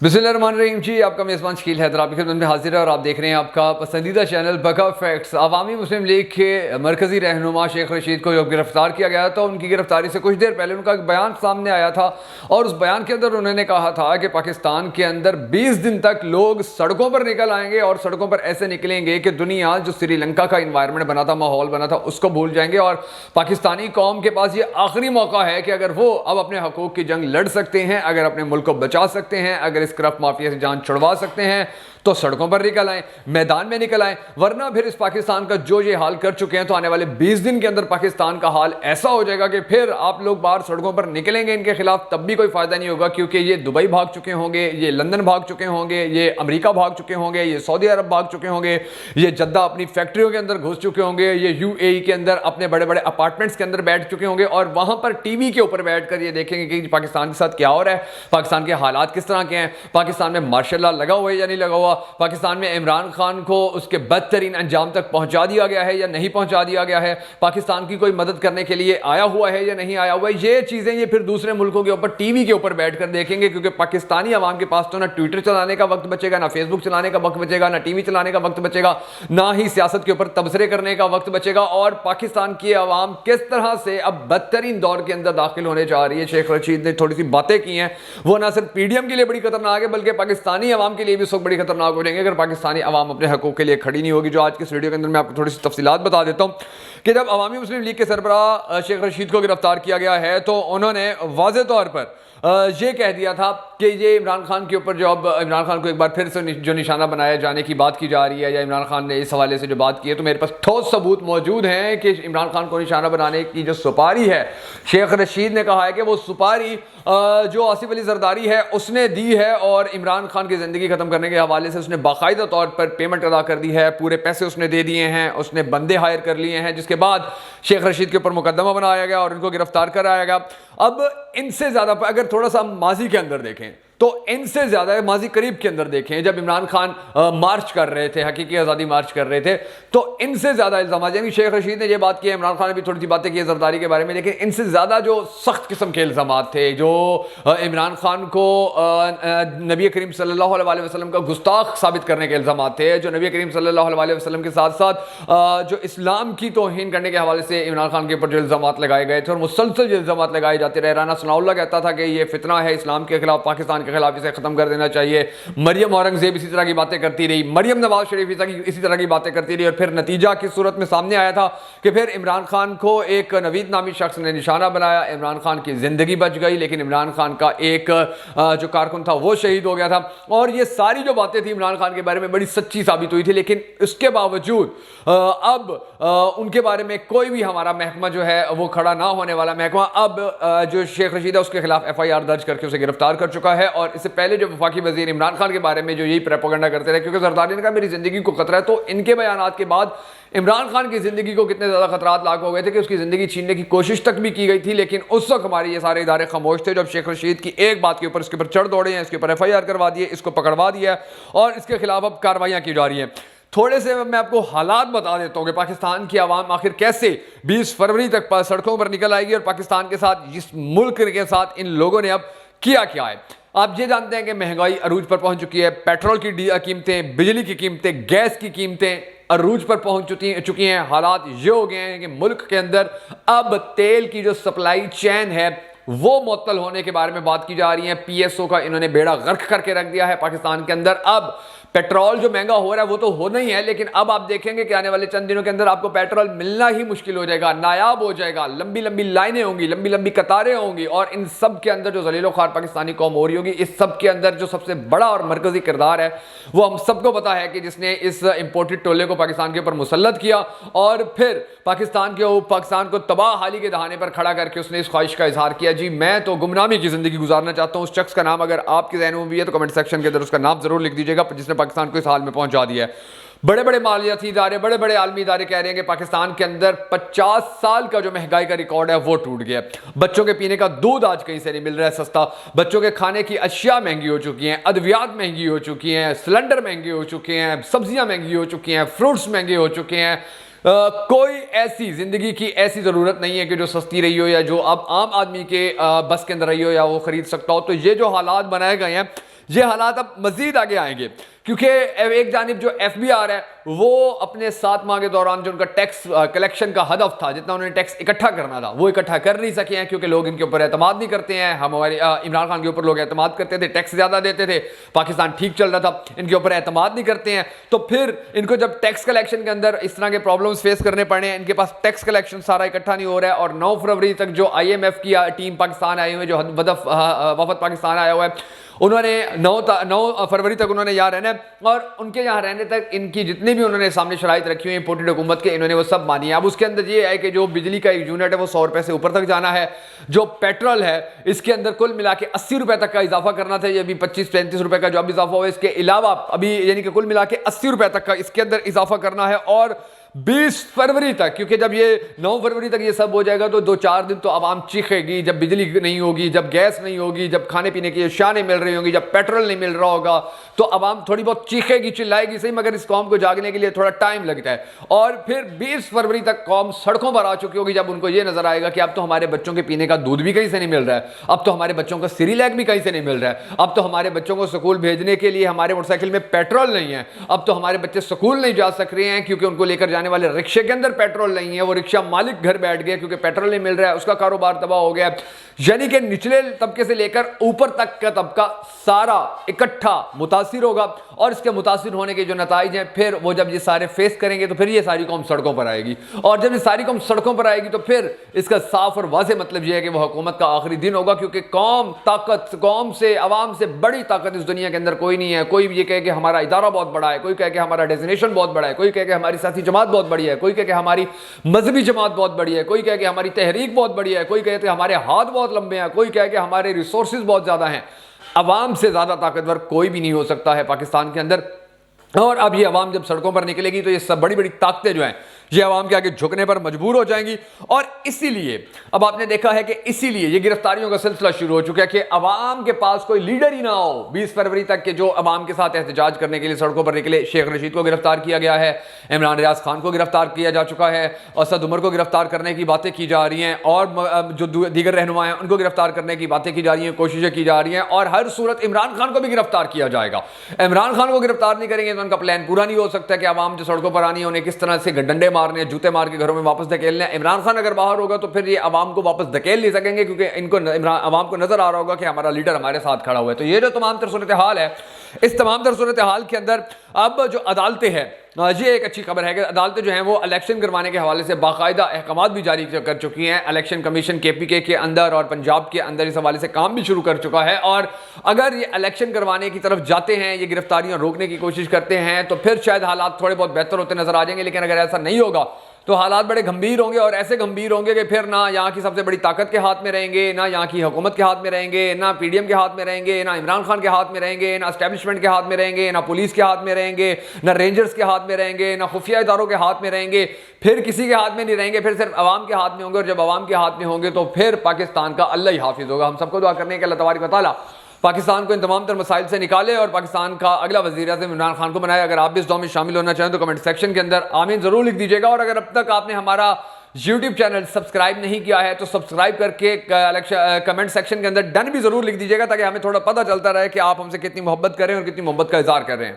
बिस्मिल्लाहिर्रहमानिर्रहीम जी, आपका मेज़बान शकील हैदर आपकी खिदमत में हाजिर है और आप देख रहे हैं आपका पसंदीदा चैनल बका फैक्ट्स। अवामी मुस्लिम लीग के मरकज़ी रहनुमा शेख रशीद को जब गिरफ्तार किया गया था, उनकी गिरफ्तारी से कुछ देर पहले उनका एक बयान सामने आया था और उस बयान के अंदर उन्होंने कहा था कि पाकिस्तान के अंदर 20 दिन तक लोग सड़कों पर निकल आएंगे और सड़कों पर ऐसे निकलेंगे कि दुनिया जो श्रीलंका का इन्वायरमेंट बना था, माहौल बना था, उसको भूल जाएंगे और पाकिस्तानी कौम के पास ये आखिरी मौका है कि अगर वो अब अपने हकूक़ की जंग लड़ सकते हैं, अगर अपने मुल्क को बचा सकते हैं, अगर इस करप्ट माफिया से जान छुड़वा सकते हैं तो सड़कों पर निकल आए, मैदान में निकल आए। वरना फिर इस पाकिस्तान का जो ये हाल कर चुके हैं तो आने वाले 20 दिन के अंदर पाकिस्तान का हाल ऐसा हो जाएगा कि फिर आप लोग बाहर सड़कों पर निकलेंगे इनके खिलाफ, तब भी कोई फायदा नहीं होगा, क्योंकि ये दुबई भाग चुके होंगे, ये लंदन भाग चुके होंगे, ये अमेरिका भाग चुके होंगे, ये सऊदी अरब भाग चुके होंगे, ये जद्दा अपनी फैक्ट्रियों के अंदर घुस चुके होंगे, ये यूएई के अंदर अपने बड़े बड़े अपार्टमेंट्स के अंदर बैठ चुके होंगे और वहां पर टीवी के ऊपर बैठकर ये देखेंगे कि पाकिस्तान के साथ क्या हो रहा है, पाकिस्तान के हालात किस तरह के हैं, पाकिस्तान में मार्शल लॉ लगा हुआ है या नहीं लगा हुआ, पाकिस्तान में इमरान खान को उसके बदतरीन अंजाम तक पहुंचा दिया गया है या नहीं पहुंचा दिया गया है, पाकिस्तान की कोई मदद करने के लिए आया हुआ है या नहीं आया हुआ है। ये चीजें ये फिर दूसरे मुल्कों के ऊपर टीवी के ऊपर बैठकर देखेंगे, क्योंकि पाकिस्तानी अवाम के पास तो ना ट्विटर चलाने का वक्त बचेगा, ना फेसबुक चलाने का वक्त बचेगा, ना टीवी चलाने का वक्त बचेगा, ना ही सियासत के ऊपर तबसरे करने का वक्त बचेगा। और पाकिस्तान की अवाम किस तरह से अब बदतरीन दौर के अंदर दाखिल होने जा रही है। शेख रशीद ने थोड़ी सी बातें की हैं, वो ना सिर्फ पीडीएम के लिए बड़ी खतरनाक है बल्कि पाकिस्तानी अवाम के लिए भी सब बड़ी खतरनाक हो जाएंगे अगर पाकिस्तानी अवाम अपने हकूक़ के लिए खड़ी नहीं होगी। जो आज के इस वीडियो के अंदर मैं आपको थोड़ी सी तफसीलात बता देता हूँ कि जब अवामी मुस्लिम लीग के सरबराह शेख रशीद को गिरफ्तार किया गया है तो उन्होंने वाज़ेह तौर पर ये कह दिया था कि ये इमरान खान के ऊपर जो अब इमरान खान को एक बार फिर से जो निशाना बनाया जाने की बात की जा रही है या इमरान खान ने इस हवाले से जो बात की है, तो मेरे पास ठोस सबूत मौजूद हैं कि इमरान खान को निशाना बनाने की जो सुपारी है, शेख रशीद ने कहा है कि वो सुपारी जो आसिफ अली जरदारी है उसने दी है और इमरान खान की ज़िंदगी ख़त्म करने के हवाले से उसने बाकायदा तौर पर पेमेंट अदा कर दी है, पूरे पैसे उसने दे दिए हैं, उसने बंदे हायर कर लिए हैं, जिसके बाद शेख रशीद के ऊपर मुकदमा बनाया गया और इनको गिरफ्तार कराया गया। अब इनसे ज़्यादा अगर थोड़ा सा माजी के अंदर देखें तो इनसे ज़्यादा माजी करीब के अंदर देखें, जब इमरान खान मार्च कर रहे थे, हकीकी आज़ादी मार्च कर रहे थे, तो इनसे ज़्यादा इल्ज़ाम, यानी शेख रशीद ने ये बात की, इमरान खान ने भी थोड़ी सी बातें की जरदारी के बारे में, लेकिन इनसे ज़्यादा जो सख्त किस्म के इल्ज़ाम थे, जो इमरान खान को नबी करीम सल्लल्लाहु अलैहि वसल्लम का गुस्ताख साबित करने के इल्ज़ाम थे, जो नबी करीम सल्लल्लाहु अलैहि वसल्लम के साथ साथ जो इस्लाम की तौहीन करने के हवाले से इमरान खान के ऊपर जो इल्ज़ाम लगाए गए थे और मुसलसल जो इल्ज़ाम लगाए जाते रहे। राना सनाउल्लाह कहता था कि ये फितना है इस्लाम के खिलाफ, पाकिस्तान के खिलाफ, इसे खत्म कर देना चाहिए। मरियम औरंगजेब इसी तरह की बातें करती रही, मरियम नवाज शरीफ इसी तरह की बातें करती रही और फिर नतीजा की सूरत में सामने आया था कि फिर इमरान खान को एक नवीद नामी शख्स ने निशाना बनाया, इमरान खान की जिंदगी बच गई, लेकिन इमरान खान का एक जो कारकुन था वो शहीद हो गया था। और ये सारी जो बातें थी इमरान खान के बारे में बड़ी सच्ची साबित हुई थी, लेकिन उसके बावजूद अब उनके बारे में कोई भी हमारा महकमा जो है वो खड़ा ना होने वाला महकमा अब जो शेख रशीद है उसके खिलाफ FIR दर्ज करके उसे गिरफ्तार कर चुका है। और इससे पहले जो वफाकी वजीर इमरान खान के बारे में जो यही प्रोपेगेंडा करते रहे, क्योंकि जरदारी ने कहा मेरी जिंदगी को खतरा है, तो इनके बयानात के बाद इमरान खान की जिंदगी को कितने ज्यादा खतरात लाक हो गए थे कि उसकी जिंदगी छीनने की कोशिश तक भी की गई थी, लेकिन उस वक्त हमारे ये सारे इदारे खामोश थे। जब शेख रशीद की एक बात के ऊपर इसके ऊपर चढ़ दौड़े हैं, इसके ऊपर FIR करवा दिए, इसको पकड़वा दिया और इसके खिलाफ अब कार्रवाइयां की जा रही हैं। थोड़े से मैं आपको हालात बता देता हूं कि पाकिस्तान की आवाम आखिर कैसे 20 फरवरी तक सड़कों पर निकल आएगी और पाकिस्तान के साथ, इस मुल्क के साथ इन लोगों ने अब किया क्या है। आप ये जानते हैं कि महंगाई अरूज पर पहुंच चुकी है, पेट्रोल की कीमतें, बिजली की कीमतें, गैस की कीमतें अरूज पर पहुंच चुकी हैं। हालात ये हो गए हैं कि मुल्क के अंदर अब तेल की जो सप्लाई चेन है वो मुअत्तल होने के बारे में बात की जा रही है। PSO का इन्होंने बेड़ा गर्क करके रख दिया है पाकिस्तान के अंदर। अब पेट्रोल जो महंगा हो रहा है वो तो होना ही है, लेकिन अब आप देखेंगे कि आने वाले चंद दिनों के अंदर आपको पेट्रोल मिलना ही मुश्किल हो जाएगा, नायाब हो जाएगा, लंबी लंबी लाइनें होंगी, लंबी लंबी कतारें होंगी और इन सब के अंदर जो जलीलो ख्वार पाकिस्तानी कौम हो रही होगी, इस सब के अंदर जो सबसे बड़ा और मरकजी किरदार है वो हम सबको पता है कि जिसने इस इंपोर्टेड टोले को पाकिस्तान के ऊपर मुसल्लत किया और फिर पाकिस्तान को तबाह हाली के दहाने पर खड़ा करके उसने इस ख्वाहिश का इजहार किया, जी मैं तो गुमनामी की जिंदगी गुजारना चाहता हूं। उस शख्स का नाम अगर आपके ज़हन में भी है तो कमेंट सेक्शन के अंदर उसका नाम जरूर लिख दीजिएगा, जिसने पाकिस्तान को इस हाल में पहुंचा दिया है। बड़े बड़े मालियाती इदारे, बड़े बड़े आलमी इदारे कह रहे हैं कि पाकिस्तान के अंदर 50 साल का जो महंगाई का रिकॉर्ड है वो टूट गया। बच्चों के पीने का दूध आज कहीं से नहीं मिल रहा है सस्ता, बच्चों के खाने की अशिया महंगी हो चुकी हैं, अद्वियात महंगी हो चुकी हैं, सिलेंडर महंगे हो चुके हैं, सब्जियां महंगी हो चुकी हैं, फ्रूट्स महंगे हो चुके हैं। कोई ऐसी जिंदगी की ऐसी ज़रूरत नहीं है कि जो सस्ती रही हो या जो अब आम आदमी के बस के अंदर रही हो या वो खरीद सकता हो। तो ये जो हालात बनाए गए हैं یہ حالات اب مزید آگے آئیں گے، کیونکہ ایک جانب جو ایف بی آر ہے وہ اپنے 7 ماہ کے دوران جو ان کا ٹیکس کلیکشن کا ہدف تھا، جتنا انہوں نے ٹیکس اکٹھا کرنا تھا وہ اکٹھا کر نہیں سکے ہیں، کیونکہ لوگ ان کے اوپر اعتماد نہیں کرتے ہیں. ہمارے عمران خان کے اوپر لوگ اعتماد کرتے تھے، ٹیکس زیادہ دیتے تھے، پاکستان ٹھیک چل رہا تھا، ان کے اوپر اعتماد نہیں کرتے ہیں. تو پھر ان کو جب ٹیکس کلیکشن کے اندر اس طرح کے پرابلمز فیس کرنے پڑے ہیں، ان کے پاس ٹیکس کلیکشن سارا اکٹھا نہیں ہو رہا ہے، اور 9 فروری تک جو آئی ایم ایف کی ٹیم پاکستان آئی ہوئی ہے، جو وفد پاکستان آیا ہوا ہے، انہوں نے 9 فروری تک انہوں نے یہاں رہنا ہے، اور ان کے یہاں رہنے تک ان کی جتنے بھی انہوں نے سامنے شرائط رکھی ہوئی ہیں امپورٹڈ حکومت کے، انہوں نے وہ سب مانی ہے. اب اس کے اندر یہ ہے کہ جو بجلی کا ایک یونٹ ہے وہ 100 روپے سے اوپر تک جانا ہے، جو پیٹرول ہے اس کے اندر کل ملا کے 80 روپے تک کا اضافہ کرنا تھا، یہ ابھی 25-35 روپے کا جو اب اضافہ ہوا ہے، اس کے علاوہ ابھی یعنی کہ کل ملا کے 80 روپے تک کا اس کے اندر اضافہ کرنا ہے. اور 20 فروری تک، کیونکہ جب یہ 9 فروری تک یہ سب ہو جائے گا تو 2-4 دن تو عوام چیخے گی، جب بجلی نہیں ہوگی، جب گیس نہیں ہوگی، جب کھانے پینے کی اشیاء نہیں مل رہی ہوں گی، جب پیٹرول نہیں مل رہا ہوگا، تو عوام تھوڑی بہت چیخے گی، چلائے گی صحیح، مگر اس قوم کو جاگنے کے لیے تھوڑا ٹائم لگتا ہے. اور پھر 20 فروری تک قوم سڑکوں پر آ چکی ہوگی، جب ان کو یہ نظر آئے گا کہ اب تو ہمارے بچوں کے پینے کا دودھ بھی کہیں سے نہیں مل رہا ہے، اب تو ہمارے بچوں کا سیریلیک بھی کہیں سے نہیں مل رہا ہے، اب تو ہمارے بچوں کو سکول بھیجنے کے لیے ہمارے موٹر سائیکل میں پیٹرول نہیں ہے، اب تو ہمارے بچے سکول نہیں جا سک رہے ہیں کیونکہ ان کو لے کر جانے والے رکشے کے اندر پیٹرول نہیں ہے، وہ رکشہ مالک گھر بیٹھ گیا کیونکہ پیٹرول نہیں مل رہا ہے، اس کا کاروبار تباہ ہو گیا. یعنی کہ نچلے طبقے سے لے کر اوپر تک کا طبقہ سارا اکٹھا متاثر ہوگا، اور اس کے متاثر ہونے کے جو نتائج ہیں پھر وہ جب یہ سارے فیس کریں گے تو پھر یہ ساری قوم سڑکوں پر آئے گی، اور جب یہ ساری قوم سڑکوں پر آئے گی تو پھر اس کا صاف اور واضح مطلب یہ ہے کہ وہ حکومت کا آخری دن ہوگا. کیونکہ قوم سے عوام سے بڑی طاقت اس دنیا کے اندر کوئی نہیں ہے. کوئی یہ کہے کہ ہمارا ادارہ بہت بڑا ہے، کوئی کہے کہ ہمارا ڈیزنیشن بہت بڑا ہے، کوئی کہے کہ ہماری سیاسی جماعت بہت بڑی ہے، کوئی کہے کہ ہماری مذہبی جماعت بہت بڑی ہے، کوئی کہے کہ ہماری تحریک بہت بڑی ہے، کوئی کہے کہ ہمارے ہاتھ بہت لمبے ہیں، کوئی کہے کہ ہمارے ریسورسز بہت زیادہ ہیں. عوام سے زیادہ طاقتور کوئی بھی نہیں ہو سکتا ہے پاکستان کے اندر. اور اب یہ عوام جب سڑکوں پر نکلے گی تو یہ سب بڑی بڑی طاقتیں جو ہیں یہ عوام کے آگے جھکنے پر مجبور ہو جائیں گی. اور اسی لیے اب آپ نے دیکھا ہے کہ اسی لیے یہ گرفتاریوں کا سلسلہ شروع ہو چکا ہے کہ عوام کے پاس کوئی لیڈر ہی نہ ہو. 20 فروری تک کے جو عوام کے ساتھ احتجاج کرنے کے لیے سڑکوں پر نکلے، شیخ رشید کو گرفتار کیا گیا ہے، عمران ریاض خان کو گرفتار کیا جا چکا ہے، اسد عمر کو گرفتار کرنے کی باتیں کی جا رہی ہیں، اور جو دیگر رہنما ہیں ان کو گرفتار کرنے کی باتیں کی جا رہی ہیں، کوششیں کی جا رہی ہیں، اور ہر صورت عمران خان کو بھی گرفتار کیا جائے گا. عمران خان کو گرفتار نہیں کریں گے تو ان کا پلان پورا نہیں ہو سکتا کہ عوام جو سڑکوں پر آنی ہے انہیں کس طرح سے ڈنڈے مارنے، جوتے مار کے گھروں میں واپس دھکیلنے. عمران خان اگر باہر ہوگا تو پھر یہ عوام کو واپس دھکیل نہیں سکیں گے، کیونکہ ان کو عوام کو نظر آ رہا ہوگا کہ ہمارا لیڈر ہمارے ساتھ کھڑا ہوا ہے. تو یہ جو تمام تر صورتحال ہے، اس تمام تر صورتحال کے اندر اب جو عدالتیں ہیں، یہ ایک اچھی خبر ہے کہ عدالتیں جو ہیں وہ الیکشن کروانے کے حوالے سے باقاعدہ احکامات بھی جاری کر چکی ہیں. الیکشن کمیشن کے پی کے اندر اور پنجاب کے اندر اس حوالے سے کام بھی شروع کر چکا ہے، اور اگر یہ الیکشن کروانے کی طرف جاتے ہیں، یہ گرفتاریاں روکنے کی کوشش کرتے ہیں تو پھر شاید حالات تھوڑے بہت بہتر ہوتے نظر آ جائیں گے. لیکن اگر ایسا نہیں ہوگا تو حالات بڑے گمبھیر ہوں گے، اور ایسے گمبھیر ہوں گے کہ پھر نہ یہاں کی سب سے بڑی طاقت کے ہاتھ میں رہیں گے، نہ یہاں کی حکومت کے ہاتھ میں رہیں گے، نہ پی ڈی ایم کے ہاتھ میں رہیں گے، نہ عمران خان کے ہاتھ میں رہیں گے، نہ اسٹیبلشمنٹ کے ہاتھ میں رہیں گے، نہ پولیس کے ہاتھ میں رہیں گے، نہ رینجرز کے ہاتھ میں رہیں گے، نہ خفیہ اداروں کے ہاتھ میں رہیں گے. پھر کسی کے ہاتھ میں نہیں رہیں گے، پھر صرف عوام کے ہاتھ میں ہوں گے. اور جب عوام کے ہاتھ میں ہوں گے تو پھر پاکستان کا اللہ ہی حافظ ہوگا. ہم سب کو دعا کرنے ہیں کہ اللہ تبارک و تعالیٰ پاکستان کو ان تمام تر مسائل سے نکالے اور پاکستان کا اگلا وزیر اعظم عمران خان کو بنائے. اگر آپ بھی اس دعا میں شامل ہونا چاہیں تو کمنٹ سیکشن کے اندر آمین ضرور لکھ دیجیے گا. اور اگر اب تک آپ نے ہمارا یوٹیوب چینل سبسکرائب نہیں کیا ہے تو سبسکرائب کر کے کمنٹ سیکشن کے اندر ڈن بھی ضرور لکھ دیجیے گا، تاکہ ہمیں تھوڑا پتہ چلتا رہے کہ آپ ہم سے کتنی محبت کر رہے ہیں اور کتنی محبت کا اظہار کر رہے ہیں.